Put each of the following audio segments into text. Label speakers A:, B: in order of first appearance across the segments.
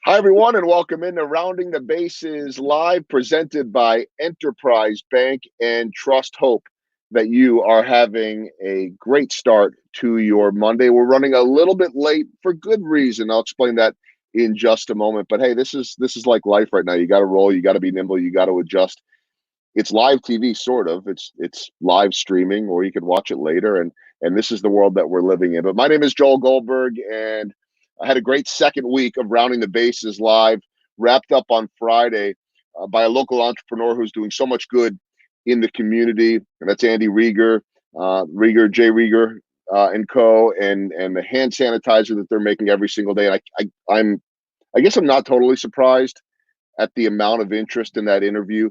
A: Hi, everyone, and welcome into Rounding the Bases Live, presented by Enterprise Bank and Trust. Hope that you are having a great start to your Monday. We're running a little bit late for good reason. I'll explain that in just a moment. But hey, this is like life right now. You got to roll. You got to be nimble. You got to adjust. It's live TV, sort of. It's live streaming, or you can watch it later. And this is the world that we're living in. But my name is Joel Goldberg, and I had a great second week of Rounding the Bases Live, wrapped up on Friday by a local entrepreneur who's doing so much good in the community, and that's Andy Rieger, Jay Rieger, and Co. And the hand sanitizer that they're making every single day. And I guess I'm not totally surprised at the amount of interest in that interview,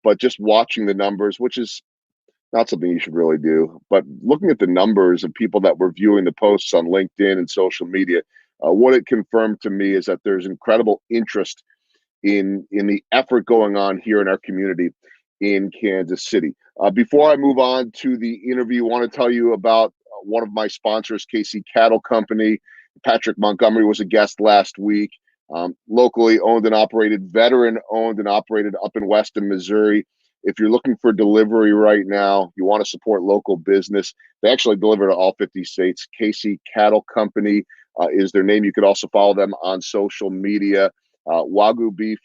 A: but just watching the numbers, which is not something you should really do, but looking at the numbers of people that were viewing the posts on LinkedIn and social media, what it confirmed to me is that there's incredible interest in the effort going on here in our community in Kansas City. Before I move on to the interview, I want to tell you about one of my sponsors, KC Cattle Company. Patrick Montgomery was a guest last week. Locally owned and operated, veteran owned and operated up in Weston, Missouri. If you're looking for delivery right now, you want to support local business, they actually deliver to all 50 states. KC Cattle Company is their name. You could also follow them on social media. Wagyu beef,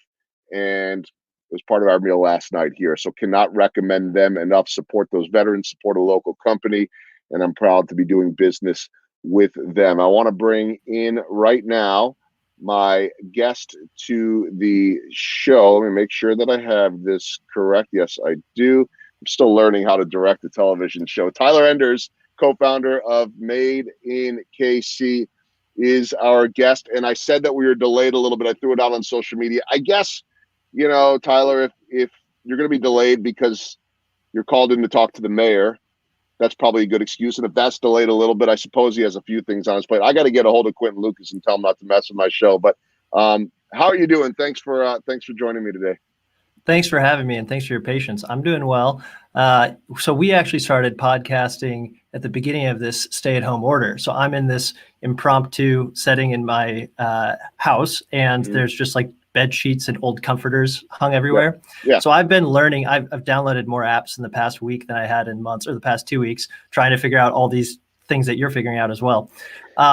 A: and it was part of our meal last night here. So cannot recommend them enough. Support those veterans, support a local company, and I'm proud to be doing business with them. I want to bring in right now my guest to the show. Let me make sure that I have this correct. Yes, I do. I'm still learning how to direct a television show. Tyler Enders, co-founder of Made in KC, is our guest. And I said that we were delayed a little bit. I threw it out on social media. I guess, Tyler, if you're going to be delayed because you're called in to talk to the mayor, that's probably a good excuse. And if that's delayed a little bit, I suppose he has a few things on his plate. I got to get a hold of Quentin Lucas and tell him not to mess with my show. But how are you doing? Thanks for joining me today.
B: Thanks for having me, and thanks for your patience. I'm doing well. So we actually started podcasting at the beginning of this stay-at-home order. So I'm in this impromptu setting in my house, and there's just like bed sheets and old comforters hung everywhere.
A: Yeah.
B: So I've been learning. I've downloaded more apps in the past week than I had in months, or the past 2 weeks, trying to figure out all these things that you're figuring out as well.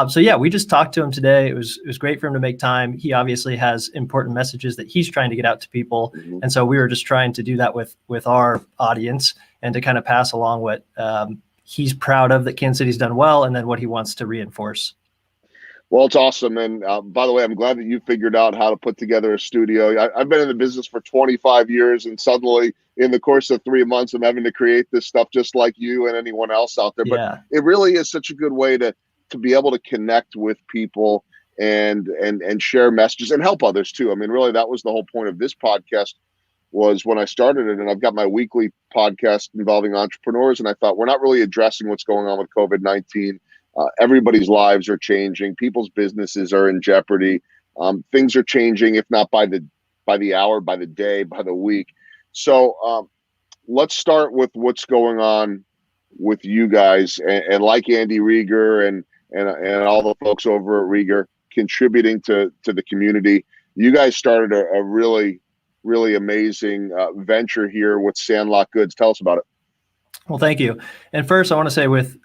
B: So yeah, we just talked to him today. It was great for him to make time. He obviously has important messages that he's trying to get out to people. And so we were just trying to do that with our audience and to kind of pass along what he's proud of that Kansas City's done well, and then what he wants to reinforce.
A: Well, it's awesome. And by the way, I'm glad that you figured out how to put together a studio. I've been in the business for 25 years, and suddenly in the course of 3 months, I'm having to create this stuff just like you and anyone else out there.
B: Yeah.
A: But it really is such a good way to be able to connect with people and share messages and help others too. I mean, really, that was the whole point of this podcast, was when I started it. And I've got my weekly podcast involving entrepreneurs, and I thought, we're not really addressing what's going on with COVID-19. Everybody's lives are changing. People's businesses are in jeopardy. Things are changing, if not by the hour, by the day, by the week. So let's start with what's going on with you guys, and like Andy Rieger and all the folks over at Rieger contributing to the community. You guys started a really, really amazing venture here with Sandlot Goods. Tell us about it.
B: Well, thank you. And first, I want to say with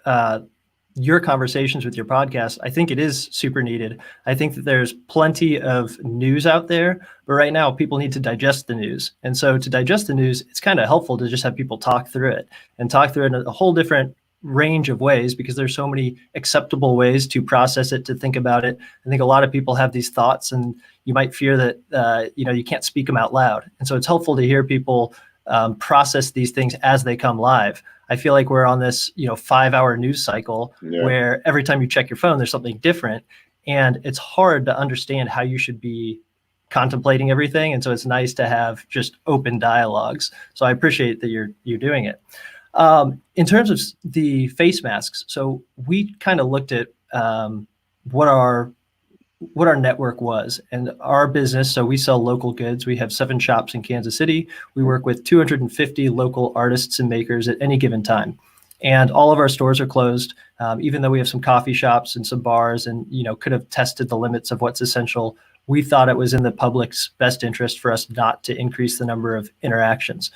B: your conversations with your podcast, I think it is super needed. I think that there's plenty of news out there, but right now people need to digest the news. And so to digest the news, it's kind of helpful to just have people talk through it in a whole different range of ways, because there's so many acceptable ways to process it, to think about it. I think a lot of people have these thoughts, and you might fear that you can't speak them out loud. And so it's helpful to hear people process these things as they come live. I feel like we're on this 5-hour news cycle where every time you check your phone, there's something different, and it's hard to understand how you should be contemplating everything. And so it's nice to have just open dialogues. So I appreciate that you're doing it. In terms of the face masks, so we kind of looked at what our network was and our business. So we sell local goods. We have 7 shops in Kansas City. We work with 250 local artists and makers at any given time. And all of our stores are closed, even though we have some coffee shops and some bars, and could have tested the limits of what's essential. we thought it was in the public's best interest for us not to increase the number of interactions.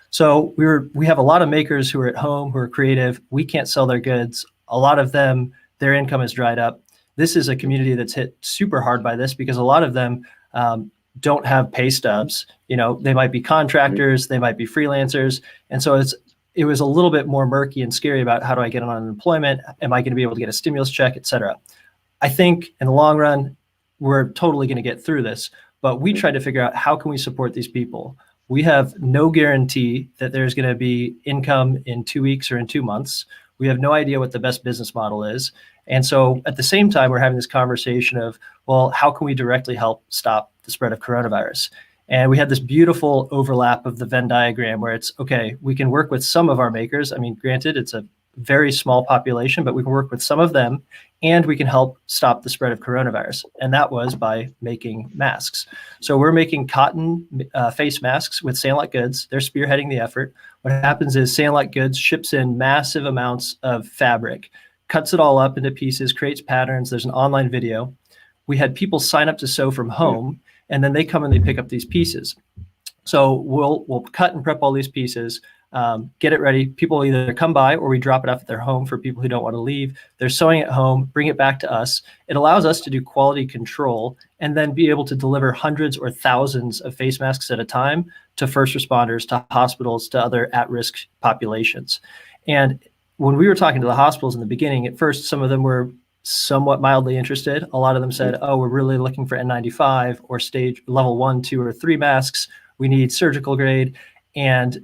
B: So we have a lot of makers who are at home, who are creative. We can't sell their goods. A lot of them, their income has dried up. This is a community that's hit super hard by this because a lot of them don't have pay stubs. They might be contractors, they might be freelancers. And so it was a little bit more murky and scary about how do I get on unemployment? Am I going to be able to get a stimulus check, et cetera? I think in the long run, we're totally going to get through this, but we tried to figure out how can we support these people? We have no guarantee that there's going to be income in 2 weeks or in 2 months. We have no idea what the best business model is. And so at the same time, we're having this conversation of, well, how can we directly help stop the spread of coronavirus? And we had this beautiful overlap of the Venn diagram where it's, okay, we can work with some of our makers. I mean, granted, it's a very small population, but we can work with some of them and we can help stop the spread of coronavirus. And that was by making masks. So we're making cotton face masks with Sandlot Goods. They're spearheading the effort. What happens is Sandlot Goods ships in massive amounts of fabric, cuts it all up into pieces, creates patterns. There's an online video. We had people sign up to sew from home, and then they come and they pick up these pieces. So we'll cut and prep all these pieces, get it ready. People either come by or we drop it off at their home for people who don't want to leave. They're sewing at home, bring it back to us. It allows us to do quality control and then be able to deliver hundreds or thousands of face masks at a time to first responders, to hospitals, to other at-risk populations. And when we were talking to the hospitals in the beginning, at first, some of them were somewhat mildly interested. A lot of them said, oh, we're really looking for N95 or stage level 1, 2, or 3 masks. We need surgical grade. And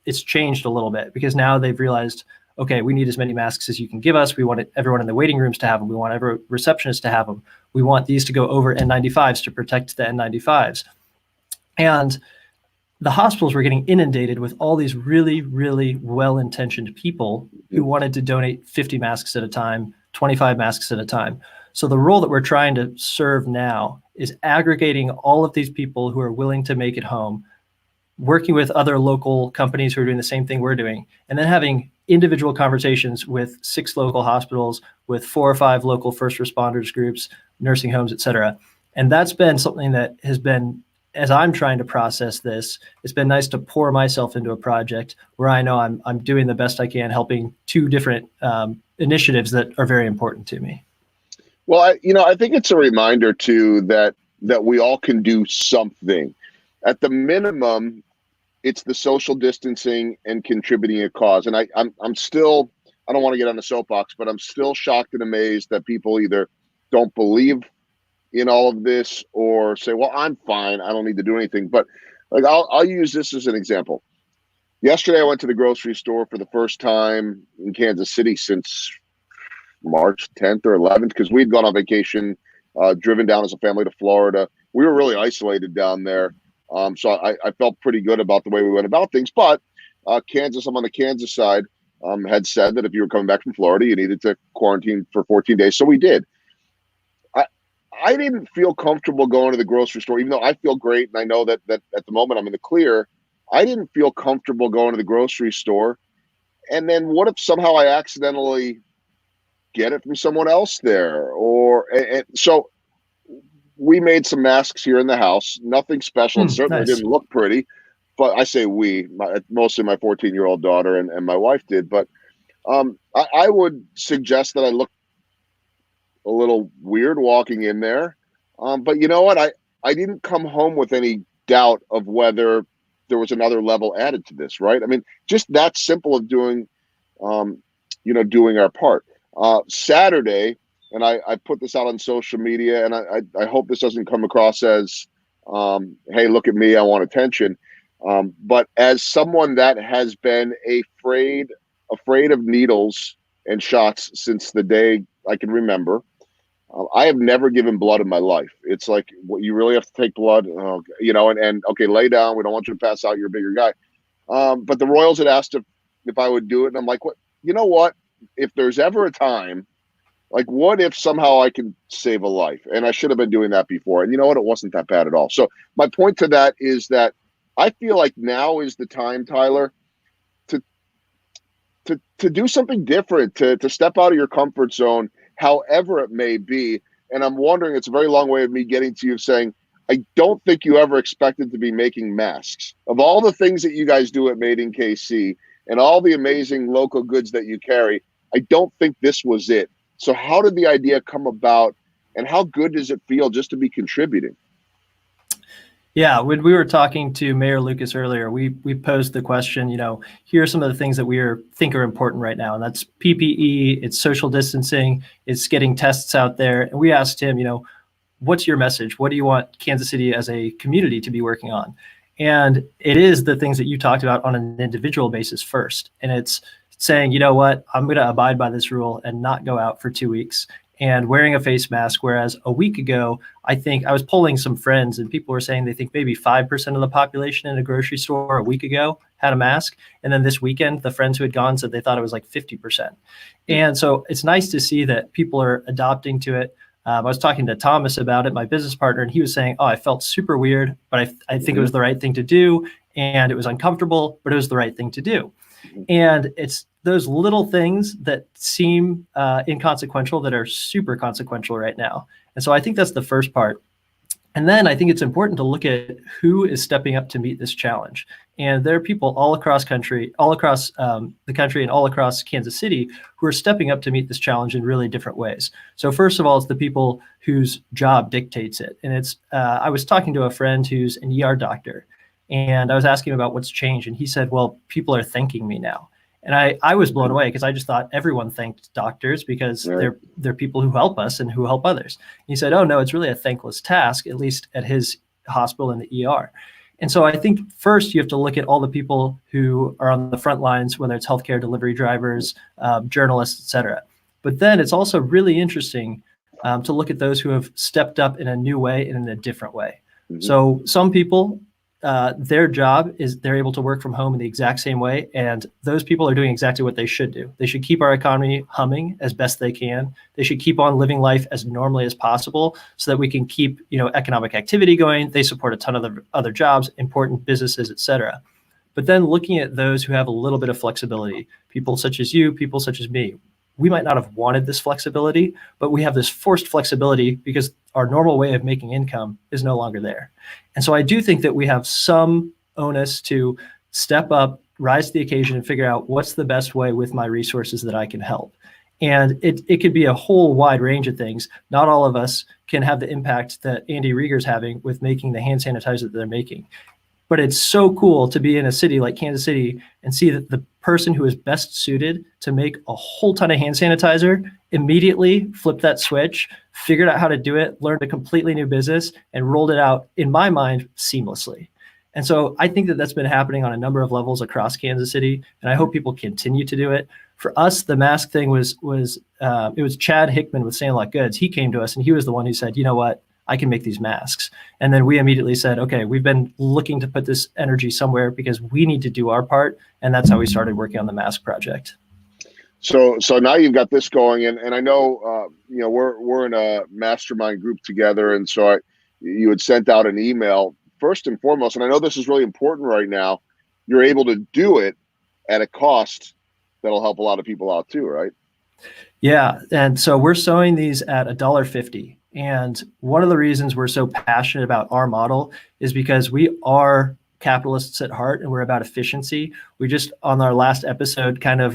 B: it's changed a little bit because now they've realized, okay, we need as many masks as you can give us. We want everyone in the waiting rooms to have them. We want every receptionist to have them. We want these to go over N95s to protect the N95s. And the hospitals were getting inundated with all these really, really well-intentioned people who wanted to donate 50 masks at a time, 25 masks at a time. So the role that we're trying to serve now is aggregating all of these people who are willing to make it home, working with other local companies who are doing the same thing we're doing, and then having individual conversations with 6 local hospitals, with 4 or 5 local first responders groups, nursing homes, et cetera. And that's been something that has been, as I'm trying to process this, it's been nice to pour myself into a project where I know I'm doing the best I can, helping 2 different initiatives that are very important to me.
A: Well, I think it's a reminder too that we all can do something. At the minimum, it's the social distancing and contributing a cause. And I'm still, I don't want to get on the soapbox, but I'm still shocked and amazed that people either don't believe in all of this or say, well, I'm fine, I don't need to do anything. But like, I'll use this as an example. Yesterday, I went to the grocery store for the first time in Kansas City since March 10th or 11th, because we'd gone on vacation, driven down as a family to Florida. We were really isolated down there. So I felt pretty good about the way we went about things. But Kansas, I'm on the Kansas side, had said that if you were coming back from Florida, you needed to quarantine for 14 days. So we did. I didn't feel comfortable going to the grocery store, even though I feel great. And I know that at the moment I'm in the clear. I didn't feel comfortable going to the grocery store. And then what if somehow I accidentally get it from someone else there? And so we made some masks here in the house, nothing special. It certainly
B: nice.
A: Didn't look pretty, but I say mostly my 14-year-old daughter and my wife did. But I would suggest that I look a little weird walking in there. But you know what? I didn't come home with any doubt of whether there was another level added to this, right? I mean, just that simple of doing our part. Saturday, and I put this out on social media, and I hope this doesn't come across as, hey, look at me, I want attention. But as someone that has been afraid of needles and shots since the day I can remember, I have never given blood in my life. It's like, what, you really have to take blood, and okay, lay down. We don't want you to pass out. You're a bigger guy. But the Royals had asked if I would do it. And I'm like, what? You know what? If there's ever a time, like, what if somehow I can save a life? And I should have been doing that before. And you know what? It wasn't that bad at all. So my point to that is that I feel like now is the time, Tyler, to do something different, to step out of your comfort zone, however it may be. And I'm wondering, it's a very long way of me getting to you saying, I don't think you ever expected to be making masks. Of all the things that you guys do at Made in KC and all the amazing local goods that you carry, I don't think this was it. So how did the idea come about, and how good does it feel just to be contributing?
B: Yeah, when we were talking to Mayor Lucas earlier, we posed the question, here are some of the things that think are important right now. And that's PPE, it's social distancing, it's getting tests out there. And we asked him, what's your message? What do you want Kansas City as a community to be working on? And it is the things that you talked about on an individual basis first. And it's saying, you know what, I'm going to abide by this rule and not go out for 2 weeks and wearing a face mask. Whereas a week ago, I think I was polling some friends and people were saying they think maybe 5% of the population in a grocery store a week ago had a mask. And then this weekend, the friends who had gone said they thought it was like 50%. And so it's nice to see that people are adopting to it. I was talking to Thomas about it, my business partner, and he was saying, I felt super weird, but I think it was the right thing to do. And it was uncomfortable, but it was the right thing to do. And it's those little things that seem inconsequential that are super consequential right now. And so I think that's the first part. And then I think it's important to look at who is stepping up to meet this challenge. And there are people all across the country and all across Kansas City who are stepping up to meet this challenge in really different ways. So first of all, it's the people whose job dictates it. And it's I was talking to a friend who's an ER doctor, and I was asking him about what's changed. And he said, well, people are thanking me now. And I was blown away because I just thought everyone thanked doctors because they're people who help us and who help others. And he said, oh, no, it's really a thankless task, at least at his hospital in the ER. And so I think first you have to look at all the people who are on the front lines, whether it's healthcare delivery drivers, journalists, et cetera. But then it's also really interesting to look at those who have stepped up in a new way and in a different way. Mm-hmm. So some people, their job is they're able to work from home in the exact same way. And those people are doing exactly what they should do. They should keep our economy humming as best they can. They should keep on living life as normally as possible so that we can keep, economic activity going. They support a ton of other jobs, important businesses, et cetera. But then looking at those who have a little bit of flexibility, people such as you, people such as me, we might not have wanted this flexibility, but we have this forced flexibility because our normal way of making income is no longer there. And so I do think that we have some onus to step up, rise to the occasion, and figure out what's the best way with my resources that I can help. And it could be a whole wide range of things. Not all of us can have the impact that Andy Rieger's having with making the hand sanitizer that they're making. But it's so cool to be in a city like Kansas City and see that the person who is best suited to make a whole ton of hand sanitizer immediately flipped that switch, figured out how to do it, learned a completely new business, and rolled it out, in my mind, seamlessly. And so I think that that's been happening on a number of levels across Kansas City, and I hope people continue to do it. For us, the mask thing was Chad Hickman with Sandlot Goods. He came to us and he was the one who said, you know what? I can make these masks. And then we immediately said, okay, we've been looking to put this energy somewhere because we need to do our part. And that's how we started working on the mask project.
A: So now you've got this going, and I know, we're in a mastermind group together. And so you had sent out an email first and foremost, and I know this is really important right now. You're able to do it at a cost that'll help a lot of people out too, right?
B: Yeah. And so we're sewing these at $1.50. And one of the reasons we're so passionate about our model is because we are capitalists at heart and we're about efficiency. We just on our last episode kind of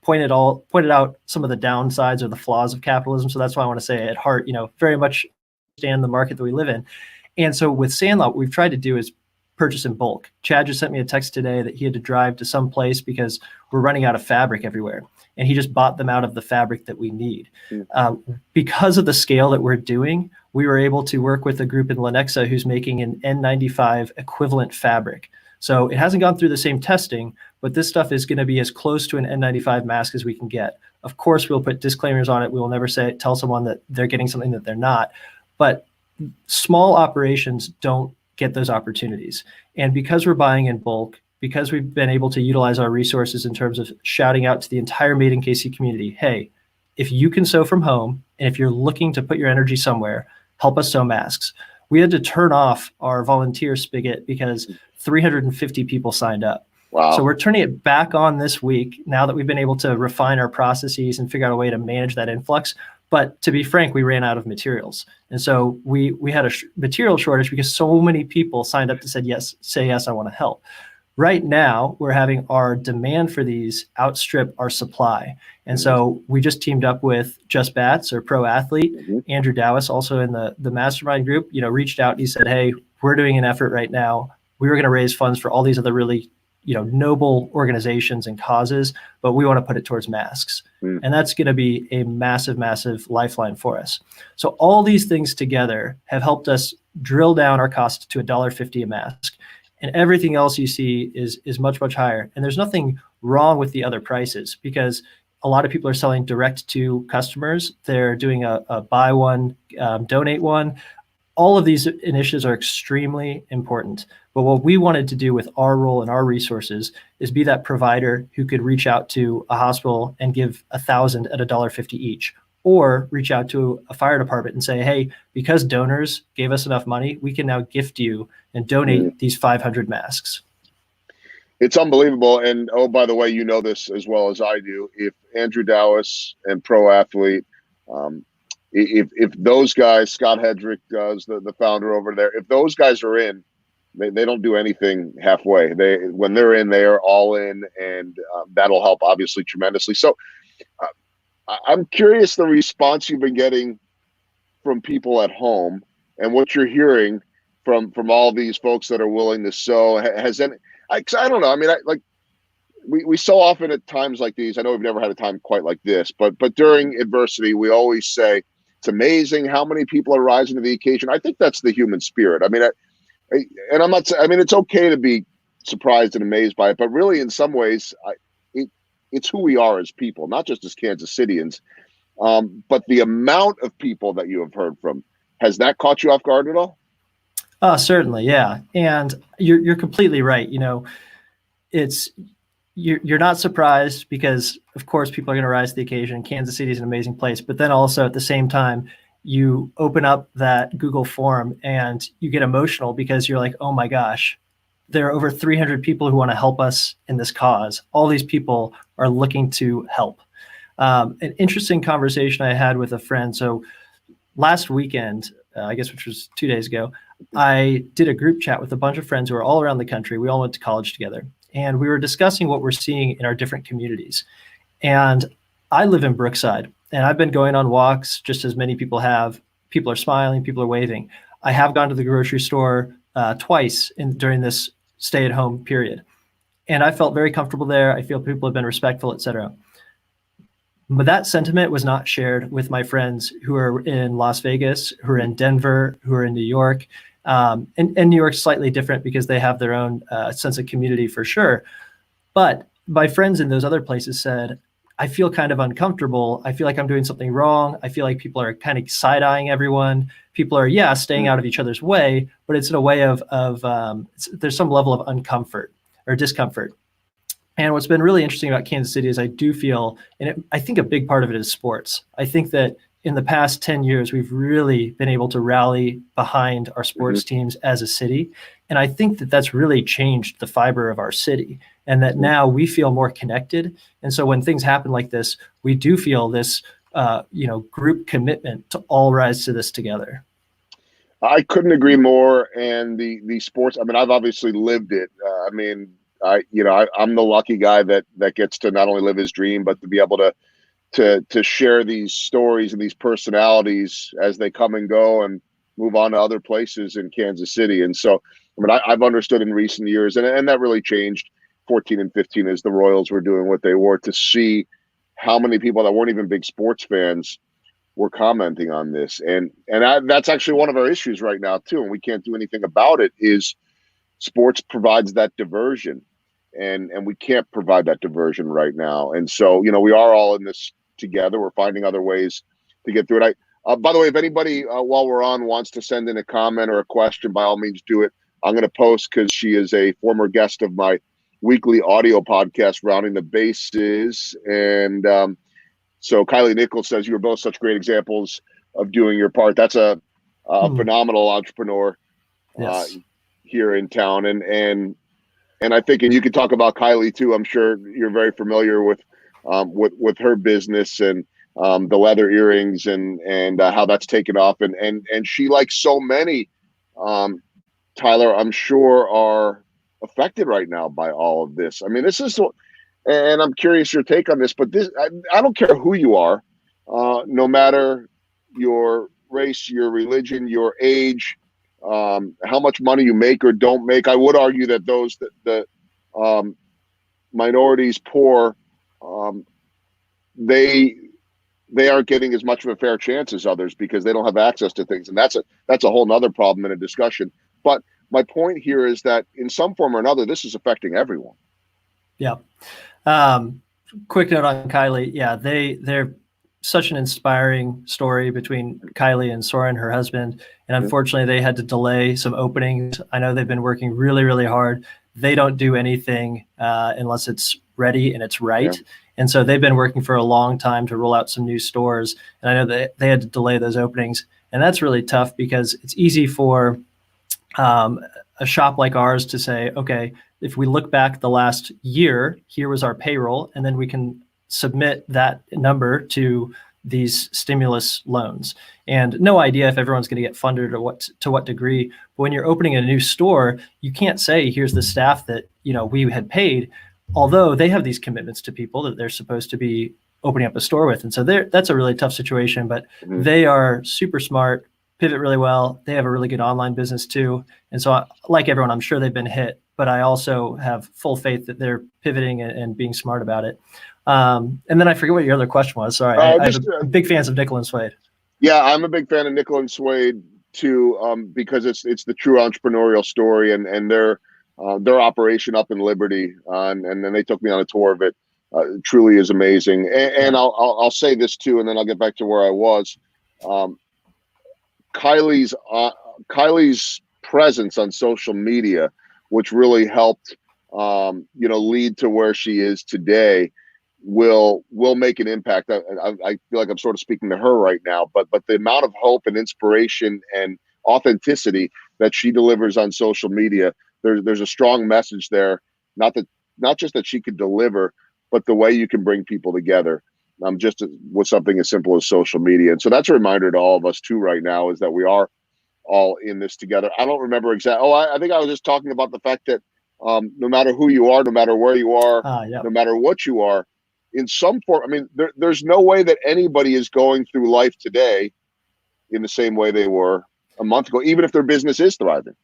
B: pointed out some of the downsides or the flaws of capitalism. So that's why I want to say at heart, very much understand the market that we live in. And so with Sandlot, what we've tried to do is purchase in bulk. Chad just sent me a text today that he had to drive to some place because we're running out of fabric everywhere. And he just bought them out of the fabric that we need. Because of the scale that we're doing, we were able to work with a group in Lenexa who's making an N95 equivalent fabric. So it hasn't gone through the same testing, but this stuff is going to be as close to an N95 mask as we can get. Of course, we'll put disclaimers on it. We will never tell someone that they're getting something that they're not. But small operations don't get those opportunities. And because we're buying in bulk, because we've been able to utilize our resources in terms of shouting out to the entire Made in KC community, hey, if you can sew from home, and if you're looking to put your energy somewhere, help us sew masks. We had to turn off our volunteer spigot because 350 people signed up.
A: Wow.
B: So we're turning it back on this week now that we've been able to refine our processes and figure out a way to manage that influx. But to be frank, we ran out of materials. And so we had a material shortage because so many people signed up to say yes, I want to help. Right now, we're having our demand for these outstrip our supply. And so we just teamed up with Just Bats or Pro Athlete. Andrew Dowis, also in the mastermind group, reached out. He said, hey, we're doing an effort right now. We were going to raise funds for all these other really, noble organizations and causes, but we want to put it towards masks. And that's going to be a massive, massive lifeline for us. So all these things together have helped us drill down our cost to $1.50 a mask. And everything else you see is much, much higher. And there's nothing wrong with the other prices because a lot of people are selling direct to customers. They're doing a buy one, donate one. All of these initiatives are extremely important. But what we wanted to do with our role and our resources is be that provider who could reach out to a hospital and give 1,000 at $1.50 each, or reach out to a fire department and say, hey, because donors gave us enough money, we can now gift you and donate these 500 masks.
A: It's unbelievable. And oh, by the way, you know this as well as I do. If Andrew Dowis and Pro Athlete, if those guys, Scott Hedrick does, the founder over there, if those guys are in, they don't do anything halfway. When they're in, they are all in, and that'll help obviously tremendously. So I'm curious the response you've been getting from people at home and what you're hearing from all these folks that are willing to sow. Has any? I don't know. I mean, we so often at times like these. I know we've never had a time quite like this, but during adversity, we always say it's amazing how many people are rising to the occasion. I think that's the human spirit. I mean, and I'm not. I mean, it's okay to be surprised and amazed by it, but really, in some ways, it's who we are as people, not just as Kansas Cityans. But the amount of people that you have heard from, has that caught you off guard at all?
B: Certainly, yeah. And you're completely right. You're not surprised because, of course, people are going to rise to the occasion. Kansas City is an amazing place, but then also at the same time, you open up that Google form and you get emotional because you're like, oh my gosh, there are over 300 people who want to help us in this cause. All these people are looking to help. An interesting conversation I had with a friend. So last weekend, I guess, which was 2 days ago, I did a group chat with a bunch of friends who are all around the country. We all went to college together, and we were discussing what we're seeing in our different communities. And I live in Brookside, and I've been going on walks just as many people have. People are smiling, people are waving. I have gone to the grocery store twice during this stay-at-home period, and I felt very comfortable there. I feel people have been respectful, et cetera. But that sentiment was not shared with my friends who are in Las Vegas, who are in Denver, who are in New York. And New York's slightly different because they have their own sense of community for sure. But my friends in those other places said, I feel kind of uncomfortable. I feel like I'm doing something wrong. I feel like people are kind of side-eyeing everyone. People are, staying out of each other's way, but it's in a way of there's some level of uncomfort or discomfort. And what's been really interesting about Kansas City is I do feel, I think a big part of it is sports. I think that in the past 10 years, we've really been able to rally behind our sports teams as a city. And I think that that's really changed the fiber of our city, and that now we feel more connected. And so when things happen like this, we do feel this, group commitment to all rise to this together.
A: I couldn't agree more. And the sports, I mean, I've obviously lived it. I'm the lucky guy that gets to not only live his dream, but to be able to share these stories and these personalities as they come and go and move on to other places in Kansas City. And so, I mean, I've understood in recent years, and that really changed 14 and 15 as the Royals were doing what they were, to see how many people that weren't even big sports fans were commenting on this. And that's actually one of our issues right now too, and we can't do anything about it, is sports provides that diversion. And we can't provide that diversion right now. And so, we are all in this together. We're finding other ways to get through it. By the way, if anybody, while we're on, wants to send in a comment or a question, by all means do it. I'm going to post, because she is a former guest of my weekly audio podcast, Rounding the Bases. And so Kylie Nichols says, you were both such great examples of doing your part. That's a phenomenal entrepreneur here in town. And I think, and you can talk about Kylie too. I'm sure you're very familiar with her business, and the leather earrings and how that's taken off, and she, like so many, Tyler, I'm sure, are affected right now by all of this. I mean, this is, and I'm curious your take on this, but I don't care who you are, no matter your race, your religion, your age, how much money you make or don't make. I would argue that those the minorities, poor, um, they aren't getting as much of a fair chance as others because they don't have access to things, and that's a whole nother problem in a discussion. But my point here is that in some form or another, this is affecting everyone.
B: Yeah. Quick note on Kylie. Yeah, they're such an inspiring story between Kylie and Soren, her husband. And unfortunately, they had to delay some openings. I know they've been working really, really hard. They don't do anything unless it's ready and it's right. Yeah. And so they've been working for a long time to roll out some new stores. And I know that they had to delay those openings. And that's really tough because it's easy for a shop like ours to say, okay, if we look back the last year, here was our payroll, and then we can submit that number to these stimulus loans. And no idea if everyone's going to get funded or to what degree. But when you're opening a new store, you can't say, here's the staff that we had paid, although they have these commitments to people that they're supposed to be opening up a store with. And so that's a really tough situation, but they are super smart, pivot really well. They have a really good online business too. And so like everyone, I'm sure they've been hit, but I also have full faith that they're pivoting and being smart about it. And then I forget what your other question was. Sorry. I'm big fans of Nickel and Suede. Yeah,
A: I'm a big fan of Nickel and Suede too, because it's the true entrepreneurial story and their operation up in Liberty, and then they took me on a tour of it. Truly is amazing. And I'll say this too, and then I'll get back to where I was. Kylie's presence on social media, which really helped, lead to where she is today, will make an impact. I feel like I'm sort of speaking to her right now, but the amount of hope and inspiration and authenticity that she delivers on social media, there's a strong message there. Not just that she could deliver, but the way you can bring people together. Just with something as simple as social media. And so that's a reminder to all of us too right now, is that we are all in this together. I don't remember exactly. I think I was just talking about the fact that no matter who you are, no matter where you are, no matter what you are, in some form, I mean, there's no way that anybody is going through life today in the same way they were a month ago, even if their business is thriving.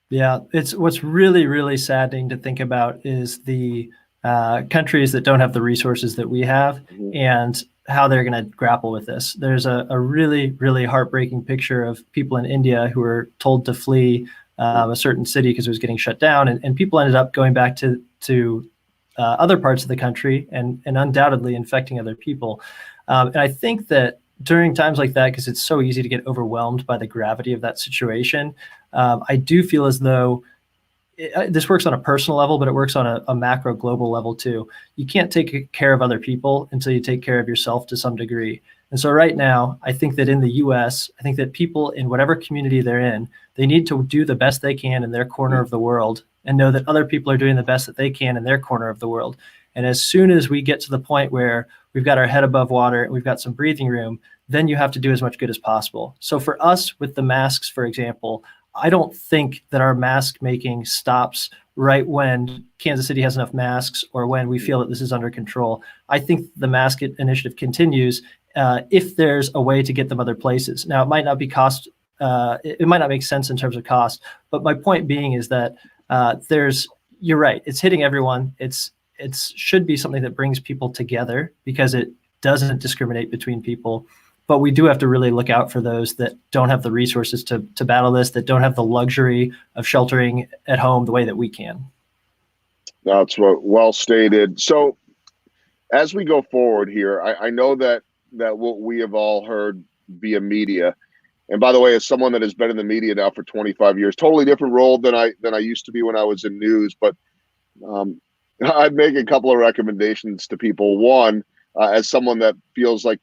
B: Yeah, it's what's really, really saddening to think about is the countries that don't have the resources that we have and how they're going to grapple with this. There's a really, really heartbreaking picture of people in India who were told to flee a certain city because it was getting shut down, and people ended up going back to other parts of the country and undoubtedly infecting other people. And I think that during times like that, because it's so easy to get overwhelmed by the gravity of that situation, I do feel as though this works on a personal level, but it works on a macro global level too. You can't take care of other people until you take care of yourself to some degree. And so right now, I think that in the US, I think that people in whatever community they're in, they need to do the best they can in their corner of the world and know that other people are doing the best that they can in their corner of the world. And as soon as we get to the point where we've got our head above water and we've got some breathing room, then you have to do as much good as possible. So for us with the masks, for example, I don't think that our mask making stops right when Kansas City has enough masks or when we feel that this is under control. I think the mask initiative continues if there's a way to get them other places. Now, it might not be cost, it might not make sense in terms of cost, but my point being is that you're right, it's hitting everyone. It should be something that brings people together because it doesn't discriminate between people. But we do have to really look out for those that don't have the resources to battle this, that don't have the luxury of sheltering at home the way that we can.
A: That's well stated. So as we go forward here, I know that what we have all heard via media, and by the way, as someone that has been in the media now for 25 years, totally different role than I used to be when I was in news, but I'd make a couple of recommendations to people. One, as someone that feels like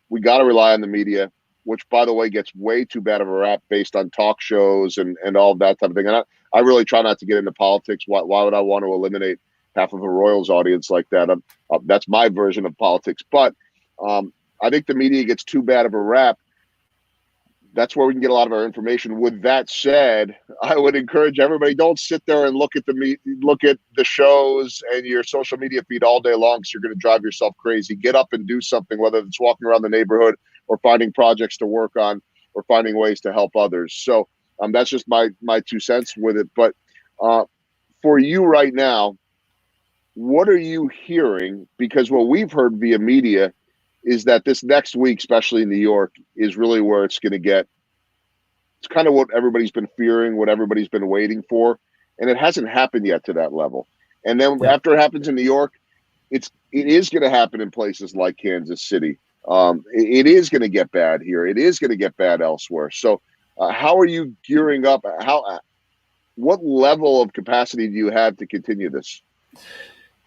A: we got to rely on the media, which, by the way, gets way too bad of a rap based on talk shows and all of that type of thing. And I really try not to get into politics. Why would I want to eliminate half of a Royals audience like that? That's my version of politics. But I think the media gets too bad of a rap. That's where we can get a lot of our information. With that said, I would encourage everybody, don't sit there and look at the shows and your social media feed all day long, because you're going to drive yourself crazy. Get up and do something, whether it's walking around the neighborhood or finding projects to work on or finding ways to help others. So that's just my 2 cents with it. But for you right now, what are you hearing? Because what we've heard via media is that this next week, especially in New York, is really where it's going to get. It's kind of what everybody's been fearing, what everybody's been waiting for, and it hasn't happened yet to that level. And then after it happens in New York, it is going to happen in places like Kansas City. It is going to get bad here. It is going to get bad elsewhere. So, how are you gearing up? What level of capacity do you have to continue this?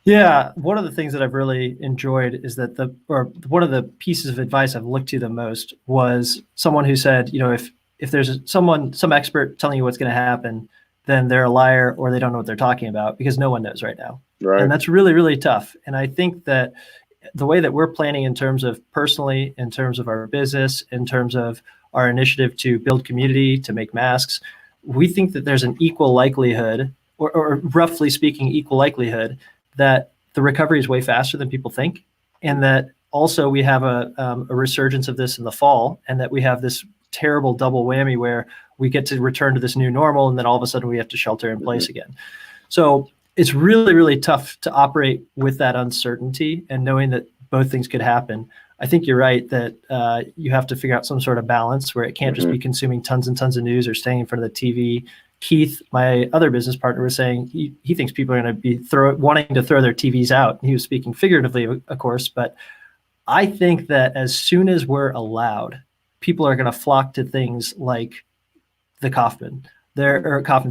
B: Yeah, one of the things that I've really enjoyed is that one of the pieces of advice I've looked to the most was someone who said, if there's some expert telling you what's going to happen, then they're a liar or they don't know what they're talking about, because no one knows right now.
A: Right.
B: And that's really, really tough. And I think that the way that we're planning in terms of personally, in terms of our business, in terms of our initiative to build community, to make masks, we think that there's an equal likelihood, or roughly speaking, equal likelihood that the recovery is way faster than people think, and that also we have a resurgence of this in the fall, and that we have this terrible double whammy where we get to return to this new normal, and then all of a sudden we have to shelter in place again. So it's really, really tough to operate with that uncertainty and knowing that both things could happen. I think you're right that you have to figure out some sort of balance where it can't just be consuming tons and tons of news or staying in front of the TV. Keith, my other business partner, was saying he thinks people are going to be wanting to throw their TVs out. He was speaking figuratively, of course, but I think that as soon as we're allowed, people are going to flock to things like the Kauffman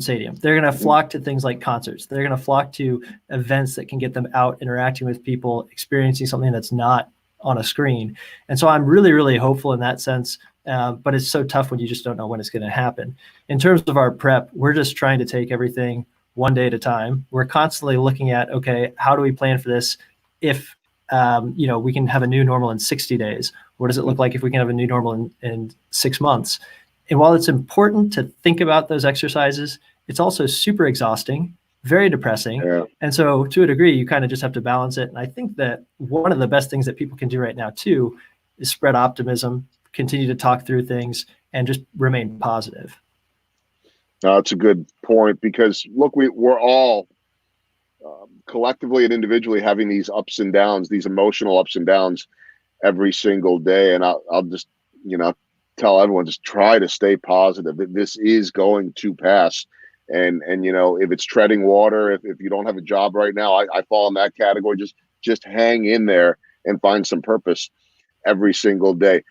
B: Stadium. They're going to flock to things like concerts. They're going to flock to events that can get them out interacting with people, experiencing something that's not on a screen. And so I'm really, really hopeful in that sense. But it's so tough when you just don't know when it's going to happen. In terms of our prep, we're just trying to take everything one day at a time. We're constantly looking at, okay, how do we plan for this? If, we can have a new normal in 60 days, what does it look like if we can have a new normal in 6 months? And while it's important to think about those exercises, it's also super exhausting, very depressing. Yeah. And so to a degree, you kind of just have to balance it. And I think that one of the best things that people can do right now too is spread optimism, continue to talk through things, and just remain positive.
A: That's a good point, because look, we're all collectively and individually having these ups and downs, these emotional ups and downs every single day. And I'll just, tell everyone, just try to stay positive. This is going to pass. And if it's treading water, if you don't have a job right now, I fall in that category. Just hang in there and find some purpose every single day.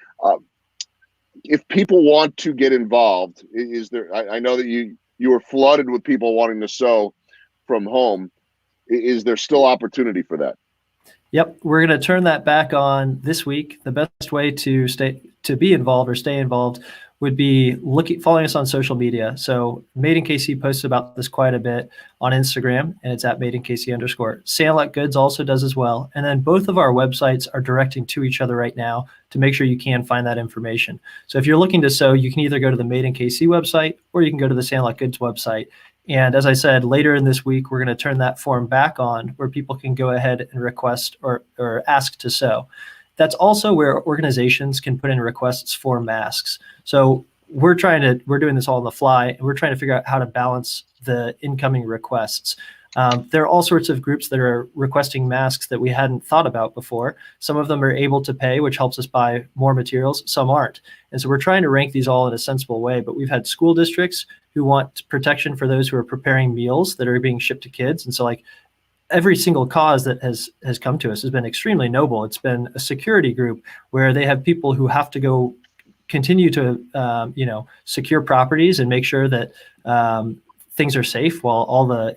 A: If people want to get involved, is there? I know that you were flooded with people wanting to sew from home. Is there still opportunity for that?
B: Yep, we're going to turn that back on this week. The best way to be involved or stay involved would be following us on social media. So Made in KC posts about this quite a bit on Instagram, and it's at @MadeInKC_. Sandlot Goods also does as well. And then both of our websites are directing to each other right now to make sure you can find that information. So if you're looking to sew, you can either go to the Made in KC website or you can go to the Sandlot Goods website. And as I said, later in this week, we're going to turn that form back on where people can go ahead and request or ask to sew. That's also where organizations can put in requests for masks. So we're doing this all on the fly, and we're trying to figure out how to balance the incoming requests. There are all sorts of groups that are requesting masks that we hadn't thought about before. Some of them are able to pay, which helps us buy more materials. Some aren't. And so we're trying to rank these all in a sensible way. But we've had school districts who want protection for those who are preparing meals that are being shipped to kids. And so every single cause that has come to us has been extremely noble. It's been a security group where they have people who have to go continue to secure properties and make sure that things are safe while all the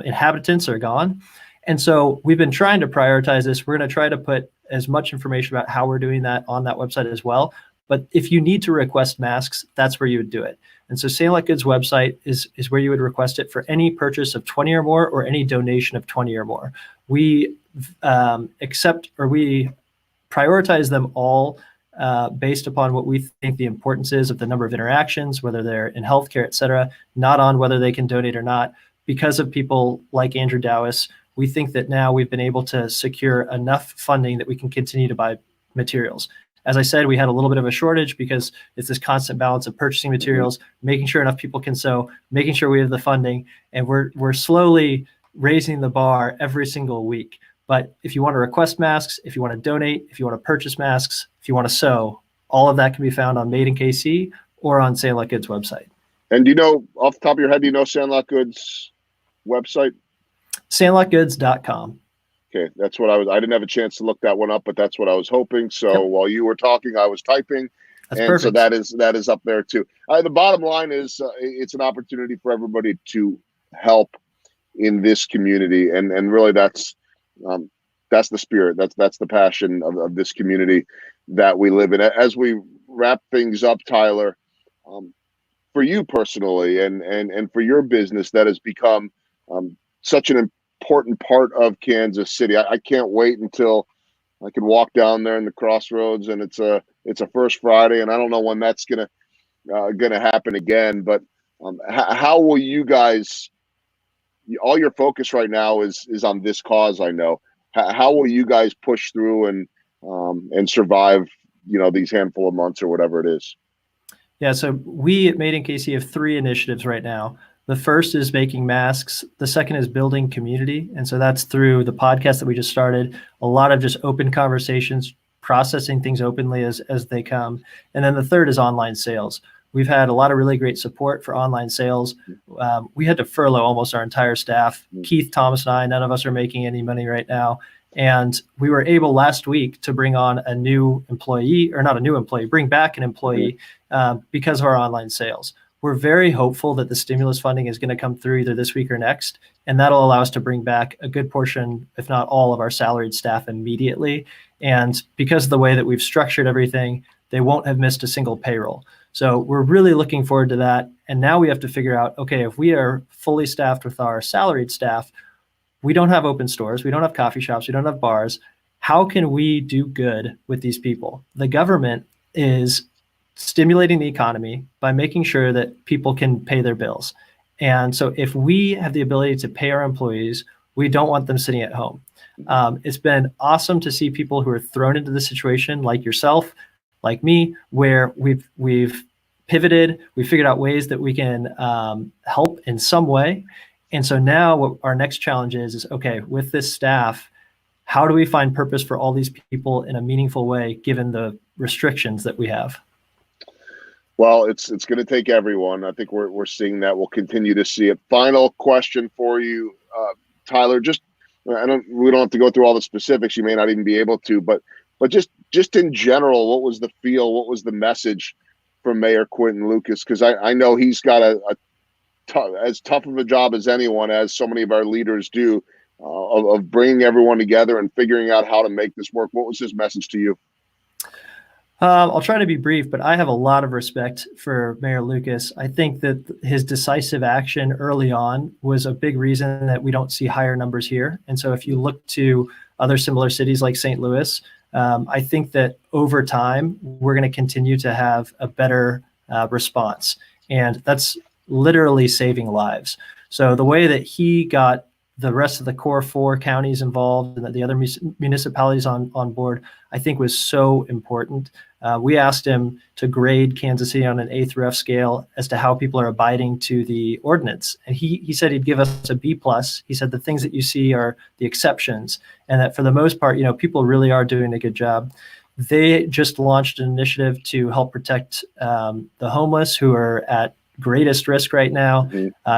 B: inhabitants are gone. And so we've been trying to prioritize this. We're going to try to put as much information about how we're doing that on that website as well. But if you need to request masks, that's where you would do it. And so Sandlot Goods website is where you would request it for any purchase of 20 or more or any donation of 20 or more. We prioritize them all based upon what we think the importance is of the number of interactions, whether they're in healthcare, et cetera, not on whether they can donate or not. Because of people like Andrew Dowis, we think that now we've been able to secure enough funding that we can continue to buy materials. As I said, we had a little bit of a shortage because it's this constant balance of purchasing materials, making sure enough people can sew, making sure we have the funding, and we're slowly raising the bar every single week. But if you want to request masks, if you want to donate, if you want to purchase masks, if you want to sew, all of that can be found on Made in KC or on Sandlot Goods website.
A: And do you know, off the top of your head, do you know Sandlot Goods website?
B: Sandlotgoods.com.
A: Okay, that's what I didn't have a chance to look that one up, but that's what I was hoping. So while you were talking, I was typing.
B: That's
A: and
B: perfect.
A: So that is up there too. The bottom line is it's an opportunity for everybody to help in this community. And really that's the spirit. That's the passion of this community that we live in. As we wrap things up, Tyler, for you personally and for your business that has become such an important part of Kansas City. I can't wait until I can walk down there in the crossroads and it's a First Friday, and I don't know when that's gonna happen again. But how will you guys? All your focus right now is on this cause. I know. How will you guys push through and survive? These handful of months or whatever it is.
B: Yeah, so we at Made in KC have 3 initiatives right now. The first is making masks. The second is building community. And so that's through the podcast that we just started, a lot of just open conversations, processing things openly as they come. And then the third is online sales. We've had a lot of really great support for online sales. We had to furlough almost our entire staff. Keith, Thomas, and I, none of us are making any money right now. And we were able last week to bring on a new employee, or not a new employee, bring back an employee because of our online sales. We're very hopeful that the stimulus funding is going to come through either this week or next, and that'll allow us to bring back a good portion, if not all, of our salaried staff immediately. And because of the way that we've structured everything, they won't have missed a single payroll. So we're really looking forward to that. And now we have to figure out, okay, if we are fully staffed with our salaried staff, we don't have open stores, we don't have coffee shops, we don't have bars. How can we do good with these people? The government is stimulating the economy by making sure that people can pay their bills. And so if we have the ability to pay our employees, we don't want them sitting at home. It's been awesome to see people who are thrown into this situation, like yourself, like me, where we've pivoted, we figured out ways that we can help in some way. And so now what our next challenge is okay, with this staff, how do we find purpose for all these people in a meaningful way, given the restrictions that we have?
A: Well, it's going to take everyone. I think we're seeing that. We'll continue to see it. Final question for you, Tyler. We don't have to go through all the specifics. You may not even be able to, but just in general, what was the feel? What was the message from Mayor Quinton Lucas? Because I know he's got as tough of a job as anyone, as so many of our leaders do, of bringing everyone together and figuring out how to make this work. What was his message to you?
B: I'll try to be brief, but I have a lot of respect for Mayor Lucas. I think that his decisive action early on was a big reason that we don't see higher numbers here. And so if you look to other similar cities like St. Louis, I think that over time, we're going to continue to have a better response. And that's literally saving lives. So the way that he got the rest of the core 4 counties involved and the other municipalities on board, I think was so important. We asked him to grade Kansas City on an A-F scale as to how people are abiding to the ordinance. And he said he'd give us a B+. He said the things that you see are the exceptions, and that for the most part, people really are doing a good job. They just launched an initiative to help protect the homeless who are at greatest risk right now.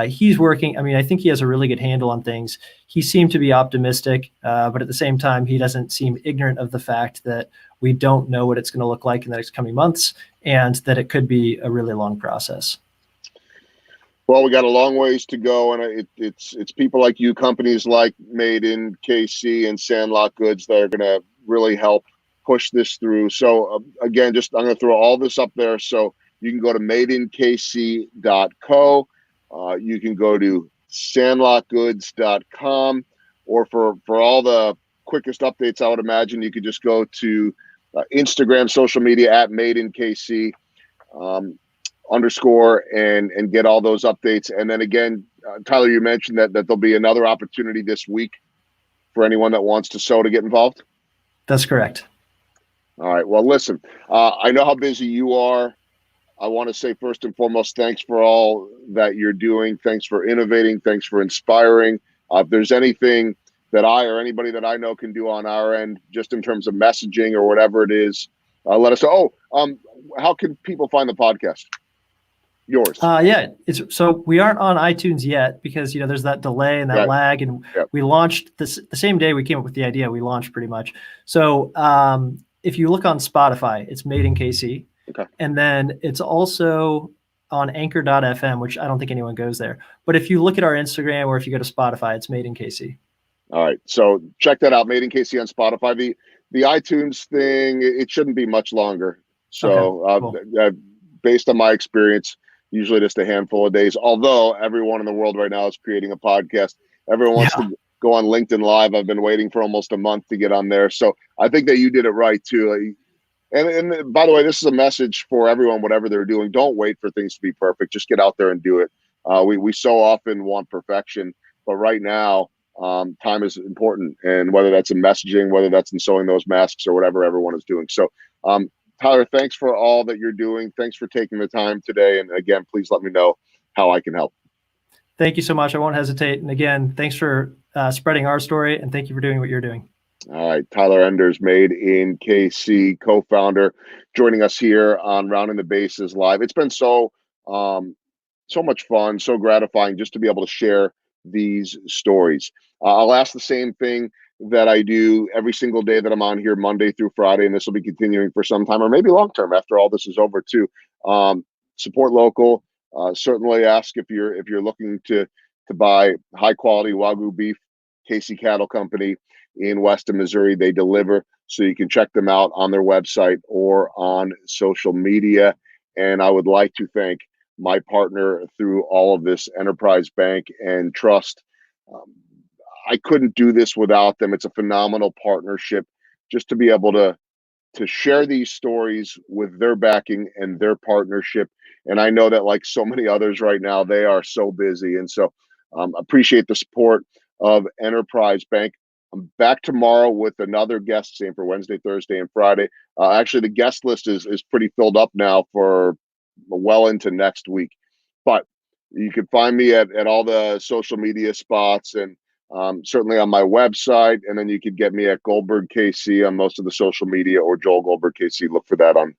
B: He's working. I think he has a really good handle on things. He seemed to be optimistic, but at the same time, he doesn't seem ignorant of the fact that we don't know what it's going to look like in the next coming months, and that it could be a really long process.
A: Well, we got a long ways to go, and it's people like you, companies like Made in KC and Sandlot Goods, that are going to really help push this through. So again, I'm going to throw all this up there. So you can go to madeinkc.co. You can go to sandlotgoods.com, or for all the quickest updates, I would imagine you could just go to Instagram, social media at Made in KC underscore and get all those updates. And then again, Tyler, you mentioned that there'll be another opportunity this week for anyone that wants to sew to get involved.
B: That's correct.
A: All right. Well, listen, I know how busy you are. I want to say first and foremost, thanks for all that you're doing. Thanks for innovating. Thanks for inspiring. If there's anything that I or anybody that I know can do on our end, just in terms of messaging or whatever it is, let us know. How can people find the podcast? Yours.
B: Yeah, so we aren't on iTunes yet because there's that delay and that lag, and we launched the same day we came up with the idea. We launched pretty much. So if you look on Spotify, it's Made in KC.
A: Okay.
B: And then it's also on Anchor.fm, which I don't think anyone goes there. But if you look at our Instagram or if you go to Spotify, it's Made in KC.
A: All right. So check that out, Made in KC on Spotify. The iTunes thing, it shouldn't be much longer. So
B: okay, cool.
A: Based on my experience, usually just a handful of days. Although everyone in the world right now is creating a podcast. Everyone wants to go on LinkedIn Live. I've been waiting for almost a month to get on there. So I think that you did it right too. And by the way, this is a message for everyone, whatever they're doing. Don't wait for things to be perfect. Just get out there and do it. We so often want perfection, but right now, time is important. And whether that's in messaging, whether that's in sewing those masks or whatever everyone is doing. So, Tyler, thanks for all that you're doing. Thanks for taking the time today. And again, please let me know how I can help.
B: Thank you so much. I won't hesitate. And again, thanks for spreading our story, and thank you for doing what you're doing.
A: All right. Tyler Enders, Made in KC, co-founder, joining us here on Rounding the Bases Live. It's been so much fun, so gratifying just to be able to share these stories. I'll ask the same thing that I do every single day that I'm on here, Monday through Friday, and this will be continuing for some time, or maybe long term after all this is over too. Support local. Certainly ask if you're looking to buy high quality Wagyu beef. KC Cattle Company in Weston, Missouri. They deliver, so you can check them out on their website or on social media. And I would like to thank my partner through all of this, Enterprise Bank and Trust. I couldn't do this without them. It's a phenomenal partnership just to be able to share these stories with their backing and their partnership. And I know that, like so many others right now, they are so busy. And so appreciate the support of Enterprise Bank. I'm back tomorrow with another guest, same for Wednesday, Thursday, and Friday. Actually, the guest list is pretty filled up now for well into next week. But you can find me at all the social media spots and certainly on my website. And then you could get me at Goldberg KC on most of the social media, or Joel Goldberg KC. Look for that on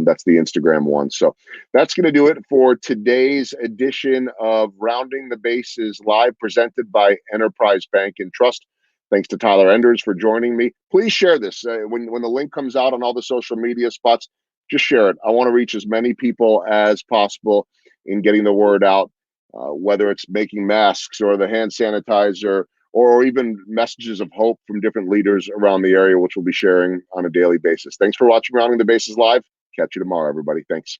A: that's the Instagram one. So that's going to do it for today's edition of Rounding the Bases Live, presented by Enterprise Bank and Trust. Thanks to Tyler Enders for joining me. Please share this. When the link comes out on all the social media spots, just share it. I want to reach as many people as possible in getting the word out, whether it's making masks or the hand sanitizer, or even messages of hope from different leaders around the area, which we'll be sharing on a daily basis. Thanks for watching Rounding the Bases Live. Catch you tomorrow, everybody. Thanks.